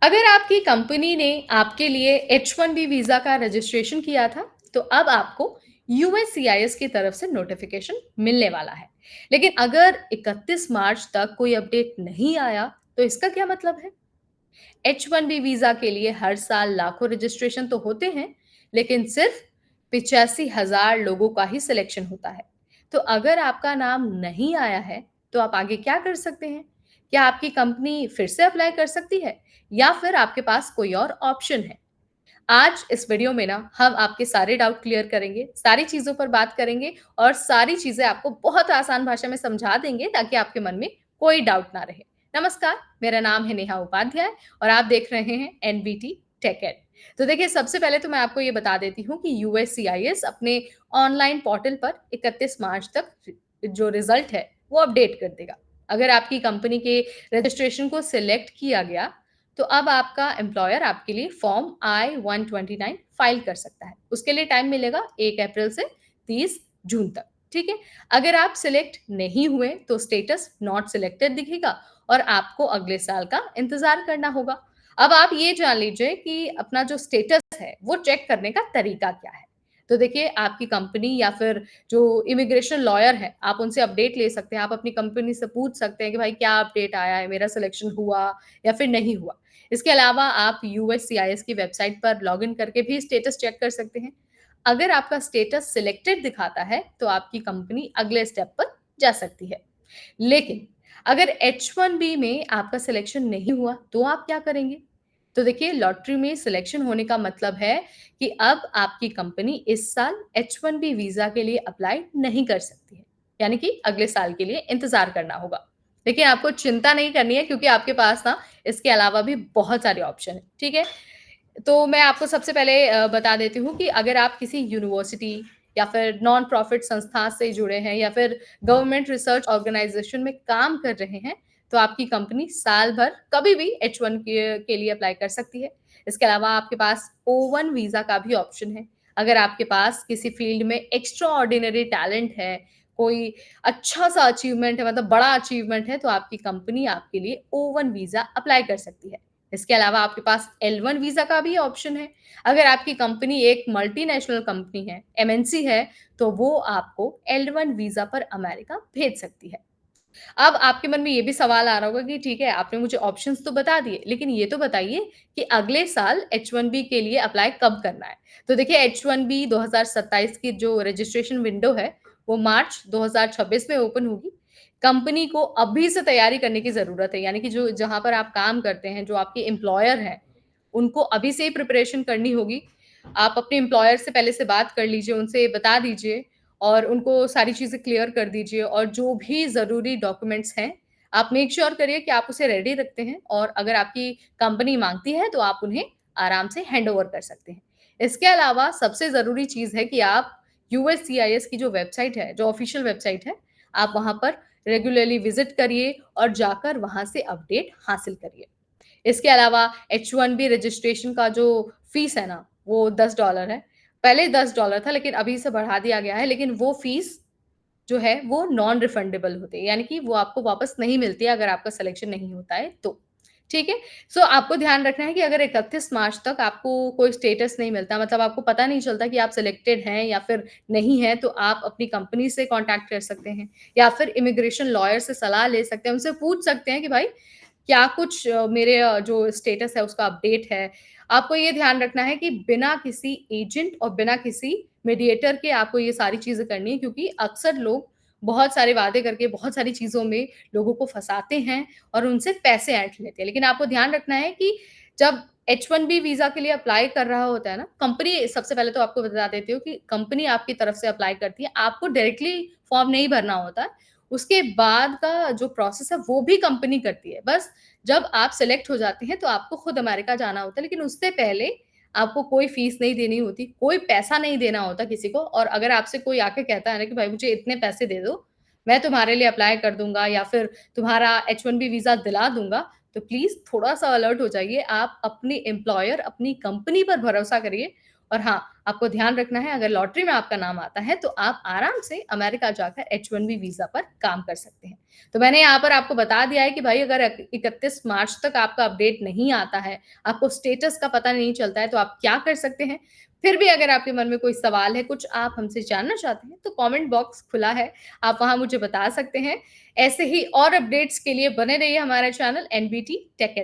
अगर आपकी कंपनी ने आपके लिए H-1B वीज़ा का रजिस्ट्रेशन किया था, तो अब आपको यूएससीआईएस की तरफ से नोटिफ़िकेशन मिलने वाला है। लेकिन अगर 31 मार्च तक कोई अपडेट नहीं आया, तो इसका क्या मतलब है? H-1B वीज़ा के लिए हर साल लाखों रजिस्ट्रेशन तो होते हैं, लेकिन सिर्फ 85,000 लोगों का ही सिलेक्शन होता है। तो अगर आपका नाम नहीं आया है, तो आप आगे क्या कर सकते हैं? क्या आपकी कंपनी फिर से अप्लाई कर सकती है या फिर आपके पास कोई और ऑप्शन है? आज इस वीडियो में ना हम आपके सारे डाउट क्लियर करेंगे, सारी चीज़ों पर बात करेंगे और सारी चीज़ें आपको बहुत आसान भाषा में समझा देंगे ताकि आपके मन में कोई डाउट ना रहे। नमस्कार, मेरा नाम है नेहा उपाध्याय और आप देख रहे हैं एनबीटी टेक एड। तो देखिए, सबसे पहले तो मैं आपको ये बता देती हूँ कि यूएससीआईएस अपने ऑनलाइन पोर्टल पर 31 मार्च तक जो रिजल्ट है वो अपडेट कर देगा। अगर आपकी कंपनी के रजिस्ट्रेशन को सिलेक्ट किया गया, तो अब आपका एम्प्लॉयर आपके लिए फॉर्म I-129 फाइल कर सकता है। उसके लिए टाइम मिलेगा 1 अप्रैल से 30 जून तक, ठीक है? अगर आप सिलेक्ट नहीं हुए, तो स्टेटस नॉट सिलेक्टेड दिखेगा और आपको अगले साल का इंतज़ार करना होगा। अब आप ये जान लीजिए कि अपना जो स्टेटस है, वो चेक करने का तरीका क्या है? तो देखिए, आपकी कंपनी या फिर जो इमिग्रेशन लॉयर है, आप उनसे अपडेट ले सकते हैं। आप अपनी कंपनी से पूछ सकते हैं कि भाई क्या अपडेट आया है? मेरा सिलेक्शन हुआ या फिर नहीं हुआ? इसके अलावा आप यूएससीआईएस की वेबसाइट पर लॉगिन करके भी स्टेटस चेक कर सकते हैं। अगर आपका स्टेटस सिलेक्टेड दिखाता है, तो आपकी कंपनी अगले स्टेप पर जा सकती है। लेकिन अगर H-1B में आपका सिलेक्शन नहीं हुआ, तो आप क्या करेंगे? तो देखिए, लॉटरी में सिलेक्शन होने का मतलब है कि अब आपकी कंपनी इस साल H-1B वीज़ा के लिए अप्लाई नहीं कर सकती है। यानी कि अगले साल के लिए इंतज़ार करना होगा। देखिए, आपको चिंता नहीं करनी है क्योंकि आपके पास ना इसके अलावा भी बहुत सारे ऑप्शन हैं, ठीक है? तो मैं आपको सबसे पहले बता देती हूँ कि अगर आप किसी यूनिवर्सिटी या फिर नॉन प्रॉफिट संस्था से जुड़े हैं या फिर गवर्नमेंट रिसर्च ऑर्गेनाइजेशन में काम कर रहे हैं, तो आपकी कंपनी साल भर कभी भी H-1 के लिए अप्लाई कर सकती है। इसके अलावा आपके पास O-1 वीज़ा का भी ऑप्शन है। अगर आपके पास किसी फील्ड में एक्स्ट्रा ऑर्डिनरी टैलेंट है, कोई अच्छा-सा अचीवमेंट है, मतलब बड़ा अचीवमेंट है, तो आपकी कंपनी आपके लिए O-1 वीज़ा अप्लाई कर सकती है। इसके अलावा आपके पास L-1 वीज़ा का भी ऑप्शन है। अगर आपकी कंपनी एक मल्टीनेशनल कंपनी है, एमएनसी है, तो वो आपको L-1 वीज़ा पर अमेरिका भेज सकती है। अब आपके मन में ये भी सवाल आ रहा होगा कि ठीक है, आपने मुझे ऑप्शंस तो बता दिए, लेकिन ये तो बताइए कि अगले साल H-1B के लिए अप्लाई कब करना है? तो देखिए, H-1B 2027 की जो रजिस्ट्रेशन विंडो है, वो मार्च 2026 में ओपन होगी। कंपनी को अभी से तैयारी करने की ज़रूरत है, यानी कि जो जहाँ पर आप काम करते हैं, जो आपके एम्प्लॉयर हैं, उनको अभी से ही प्रिपरेशन करनी होगी। आप अपने एम्प्लॉयर से पहले से बात कर लीजिए, उनसे बता दीजिए और उनको सारी चीज़ें क्लियर कर दीजिए और जो भी ज़रूरी डॉक्यूमेंट्स हैं, आप मेक श्योर करिए कि आप उसे रेडी रखते हैं और अगर आपकी कंपनी माँगती है, तो आप उन्हें आराम से हैंडओवर कर सकते हैं। इसके अलावा सबसे ज़रूरी चीज़ है कि आप यूएससीआईएस की जो वेबसाइट है, जो ऑफ़िशियल वेबसाइट है, आप वहाँ पर रेगुलरली विज़िट करिए और जाकर वहाँ से अपडेट हासिल करिए। इसके अलावा H-1B रजिस्ट्रेशन का जो फ़ीस है ना, वो $10 है। पहले $10 था लेकिन अभी इसे बढ़ा दिया गया है, लेकिन वो फ़ीस जो है वो नॉन रिफंडेबल होती है, यानी कि वो आपको वापस नहीं मिलती है अगर आपका सिलेक्शन नहीं होता है तो। ठीक है? सो आपको ध्यान रखना है कि अगर 31 मार्च तक आपको कोई स्टेटस नहीं मिलता, मतलब आपको पता नहीं चलता कि आप सिलेक्टेड हैं या फिर नहीं हैं, तो आप अपनी कंपनी से कॉन्टैक्ट कर सकते हैं या फिर इमिग्रेशन लॉयर से सलाह ले सकते हैं, उनसे पूछ सकते हैं कि भाई क्या कुछ मेरे जो स्टेटस है उसका अपडेट है। आपको ये ध्यान रखना है कि बिना किसी एजेंट और बिना किसी मीडिएटर के आपको ये सारी चीज़ें करनी है क्योंकि अक्सर लोग बहुत सारे वादे करके बहुत सारी चीज़ों में लोगों को फँसाते हैं और उनसे पैसे ऐंठ लेते हैं। लेकिन आपको ध्यान रखना है कि जब H-1B वीज़ा के लिए अप्लाई कर रहा होता है ना, कंपनी सबसे पहले तो आपको बता देती हूँ कि कंपनी आपकी तरफ से अप्लाई करती है। आपको डायरेक्टली फॉर्म नहीं भरना होता है। उसके बाद का जो प्रोसेस है वो भी कंपनी करती है। बस जब आप सेलेक्ट हो जाते हैं तो आपको खुद अमेरिका जाना होता है, लेकिन उससे पहले आपको कोई फ़ीस नहीं देनी होती, कोई पैसा नहीं देना होता किसी को और अगर आपसे कोई आके कहता है ना कि भाई मुझे इतने पैसे दे दो, मैं तुम्हारे लिए अप्लाई कर दूँगा या फिर तुम्हारा H-1B वीज़ा दिला दूँगा, तो प्लीज़ थोड़ा-सा अलर्ट हो जाइए। आप अपनी एम्प्लॉयर, अपनी कंपनी पर भरोसा करिए और हाँ, आपको ध्यान रखना है अगर लॉटरी में आपका नाम आता है तो आप आराम से अमेरिका जाकर H-1B वीज़ा पर काम कर सकते हैं। तो मैंने यहाँ पर आपको बता दिया है कि भाई अगर 31 मार्च तक आपका अपडेट नहीं आता है, आपको स्टेटस का पता नहीं चलता है तो आप क्या कर सकते हैं। फिर भी अगर आपके मन में कोई सवाल है, कुछ आप हमसे जानना चाहते हैं तो कमेंट बॉक्स खुला है, आप वहाँ मुझे बता सकते हैं। ऐसे ही और अपडेट्स के लिए बने रहिए हमारा चैनल एनबीटी टेक